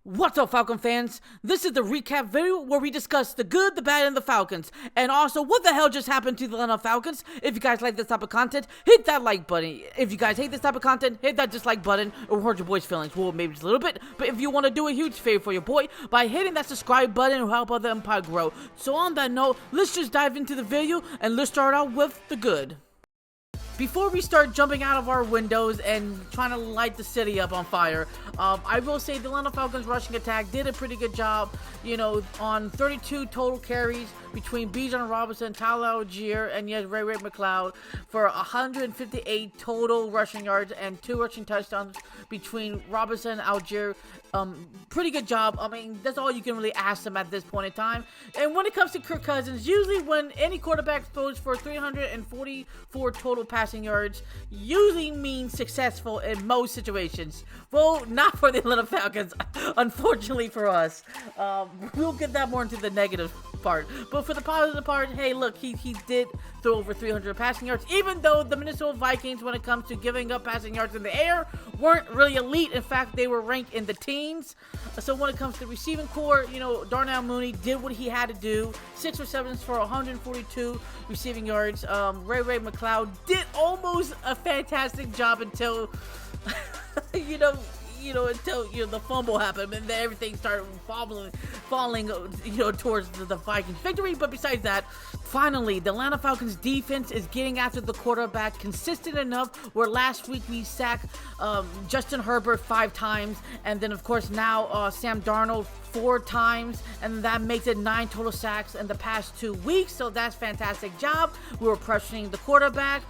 What's up, Falcon fans? This is the recap video where we discuss the good, the bad, and the Falcons. And also, what the hell just happened to the Atlanta Falcons? If you guys like this type of content, hit that like button. If you guys hate this type of content, hit that dislike button. It will hurt your boy's feelings. Well, maybe just a little bit. But if you want to do a huge favor for your boy, by hitting that subscribe button, it will help other empire grow. So on that note, let's just dive into the video, and let's start out with the good. Before we start jumping out of our windows and trying to light the city up on fire, I will say the Atlanta Falcons rushing attack did a pretty good job, on 32 total carries between Bijan Robinson, Tyler Algier, and Ray McLeod for 158 total rushing yards and 2 rushing touchdowns between Robinson and Algier. Pretty good job. I mean, that's all you can really ask them at this point in time. And when it comes to Kirk Cousins, usually when any quarterback throws for 344 total passing yards, usually means successful in most situations. Well, not for the Atlanta Falcons, unfortunately for us. We'll get that more into the negative part. But for the positive part, hey, look, he did throw over 300 passing yards, even though the Minnesota Vikings, when it comes to giving up passing yards in the air, weren't really elite. In fact, they were ranked in the teens. So when it comes to receiving core, Darnell Mooney did what he had to do. 6 receptions for 142 receiving yards. Ray McLeod did almost a fantastic job until, until the fumble happened and then everything started falling towards the Vikings victory. But besides that, finally, the Atlanta Falcons defense is getting after the quarterback consistent enough where last week we sacked Justin Herbert 5 times, and then of course now Sam Darnold 4 times, and that makes it 9 total sacks in the past 2 weeks. So that's fantastic job. We were pressuring the quarterback.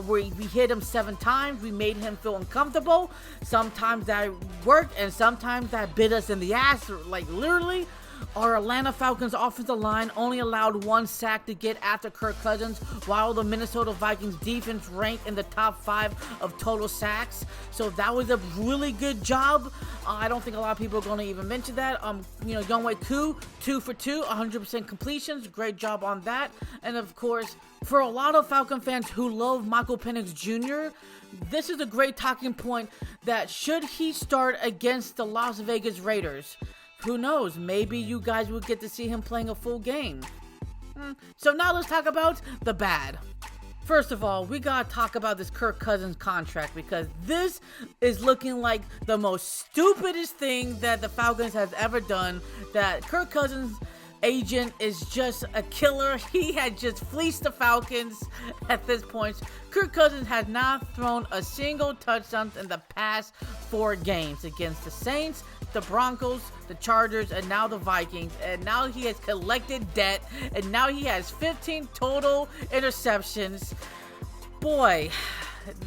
We hit him 7 times. We made him feel uncomfortable. Sometimes that worked, and sometimes that bit us in the ass, like literally. Our Atlanta Falcons offensive line only allowed 1 sack to get after Kirk Cousins, while the Minnesota Vikings defense ranked in the top 5 of total sacks. So that was a really good job. I don't think a lot of people are going to even mention that. Younghoe Koo, 2 for 2, 100% completions. Great job on that. And of course, for a lot of Falcon fans who love Michael Penix Jr., this is a great talking point that should he start against the Las Vegas Raiders, who knows, maybe you guys will get to see him playing a full game. So now let's talk about the bad. First of all, we gotta talk about this Kirk Cousins contract, because this is looking like the most stupidest thing that the Falcons has ever done. That Kirk Cousins' agent is just a killer. He had just fleeced the Falcons at this point. Kirk Cousins has not thrown a single touchdown in the past 4 games against the Saints, the Broncos, the Chargers, and now the Vikings. And now he has collected debt, and now he has 15 total interceptions. Boy,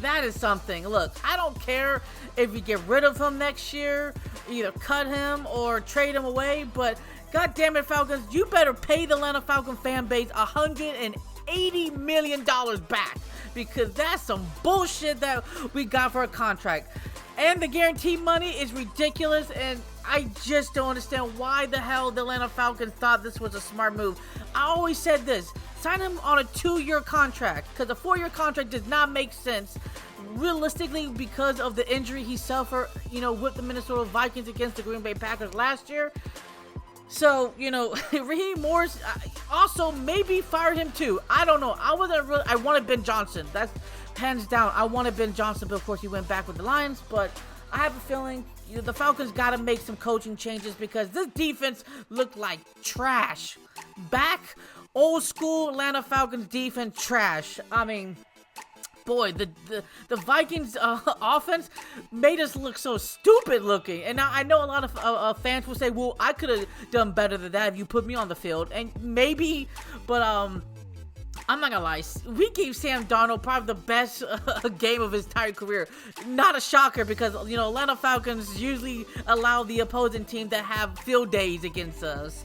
that is something. Look, I don't care if you get rid of him next year, either cut him or trade him away, but God damn it, Falcons, you better pay the Atlanta Falcon fan base $180 million back, because that's some bullshit that we got for a contract. And the guarantee money is ridiculous, and I just don't understand why the hell the Atlanta Falcons thought this was a smart move. I always said this: sign him on a 2-year contract, because a 4-year contract does not make sense realistically because of the injury he suffered, with the Minnesota Vikings against the Green Bay Packers last year. So, Raheem Morris also maybe fired him too. I don't know. I wanted Ben Johnson. That's hands down. I wanted Ben Johnson, but of course he went back with the Lions. But I have a feeling the Falcons got to make some coaching changes, because this defense looked like trash. Back old school Atlanta Falcons defense trash. I mean, boy, the Vikings offense made us look so stupid looking. And now I know a lot of fans will say, well, I could have done better than that if you put me on the field. And maybe, but I'm not gonna lie, we gave Sam Darnold probably the best game of his entire career. Not a shocker, because Atlanta Falcons usually allow the opposing team to have field days against us.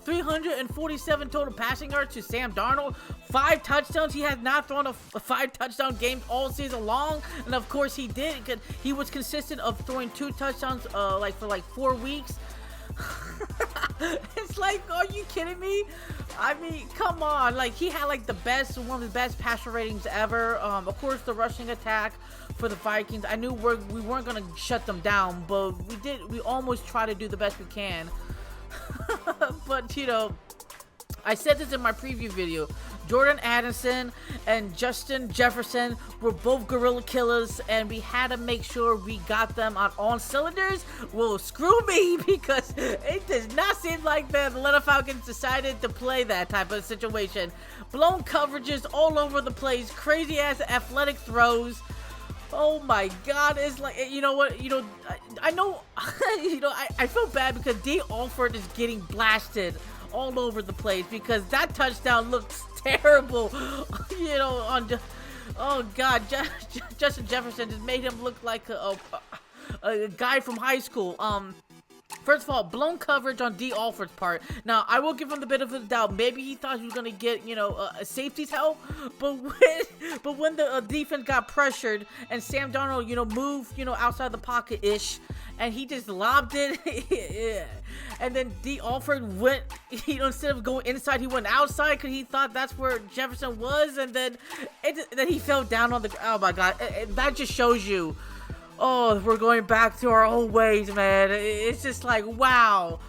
347 total passing yards to Sam Darnold, 5 touchdowns. He has not thrown a 5 touchdown game all season long, and of course he did. He was consistent of throwing 2 touchdowns for 4 weeks. It's like, are you kidding me? I mean, come on. Like, he had one of the best passer ratings ever. Of course, the rushing attack for the Vikings. I knew we weren't gonna shut them down, but we almost try to do the best we can. But you know, I said this in my preview video. Jordan Addison and Justin Jefferson were both gorilla killers, and we had to make sure we got them on all cylinders. Well, screw me, because it does not seem like the Atlanta Falcons decided to play that type of situation. Blown coverages all over the place, crazy ass athletic throws. Oh my God, it's like, you know what, I know, I feel bad because D. Alford is getting blasted all over the place because that touchdown looks terrible, oh God, Justin Jefferson just made him look like a guy from high school. First of all, blown coverage on D. Alford's part. Now, I will give him the benefit of the doubt. Maybe he thought he was going to get, a safety's help. But when the defense got pressured and Sam Darnold, moved, outside the pocket-ish, and he just lobbed it. Yeah. And then D. Alford went, instead of going inside, he went outside because he thought that's where Jefferson was. And then he fell down on the, oh my God. That just shows you, oh, we're going back to our old ways, man. It's just like, wow.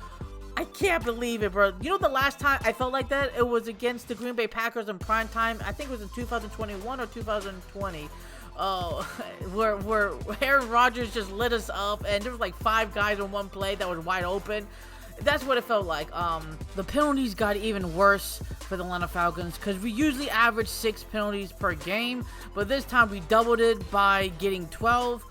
I can't believe it, bro. You know, the last time I felt like that, it was against the Green Bay Packers in prime time. I think it was in 2021 or 2020. Where Aaron Rodgers just lit us up, and there was like 5 guys in one play that was wide open. That's what it felt like. The penalties got even worse for the Atlanta Falcons because we usually average 6 penalties per game, but this time we doubled it by getting 12.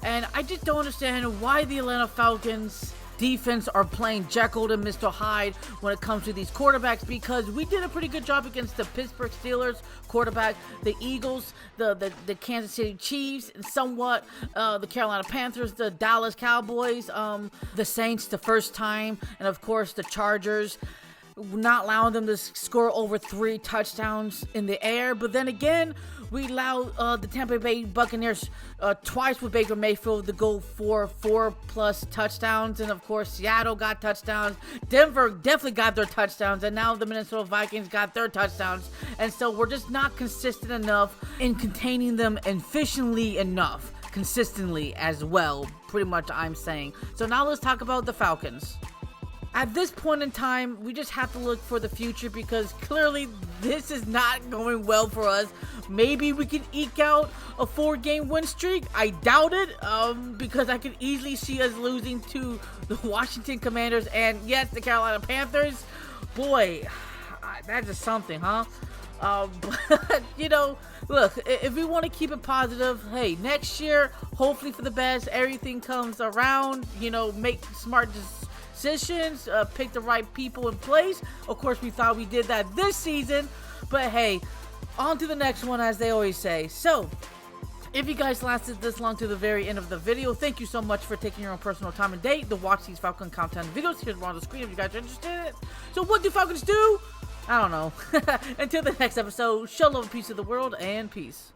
And I just don't understand why the Atlanta Falcons defense are playing Jekyll and Mr. Hyde when it comes to these quarterbacks, because we did a pretty good job against the Pittsburgh Steelers quarterback, the Eagles, the Kansas City Chiefs, and somewhat the Carolina Panthers, the Dallas Cowboys, the Saints the first time, and of course the Chargers, not allowing them to score over 3 touchdowns in the air. But then again, we allowed the Tampa Bay Buccaneers twice with Baker Mayfield to go for 4+ touchdowns. And of course, Seattle got touchdowns. Denver definitely got their touchdowns. And now the Minnesota Vikings got their touchdowns. And so we're just not consistent enough in containing them efficiently enough. Consistently as well, pretty much I'm saying. So now let's talk about the Falcons. At this point in time, we just have to look for the future because clearly this is not going well for us. Maybe we can eke out a 4-game win streak. I doubt it, because I could easily see us losing to the Washington Commanders and, yes, the Carolina Panthers. Boy, that's just something, huh? But, look, if we want to keep it positive, hey, next year, hopefully for the best, everything comes around, make smart decisions, pick the right people in place. Of course, we thought we did that this season, but hey, on to the next one, as they always say. So, if you guys lasted this long to the very end of the video, thank you so much for taking your own personal time and day to watch these Falcon content videos. Here's one on the screen if you guys are interested in it. So what do Falcons do? I don't know. Until the next episode, show love and peace to the world, and peace.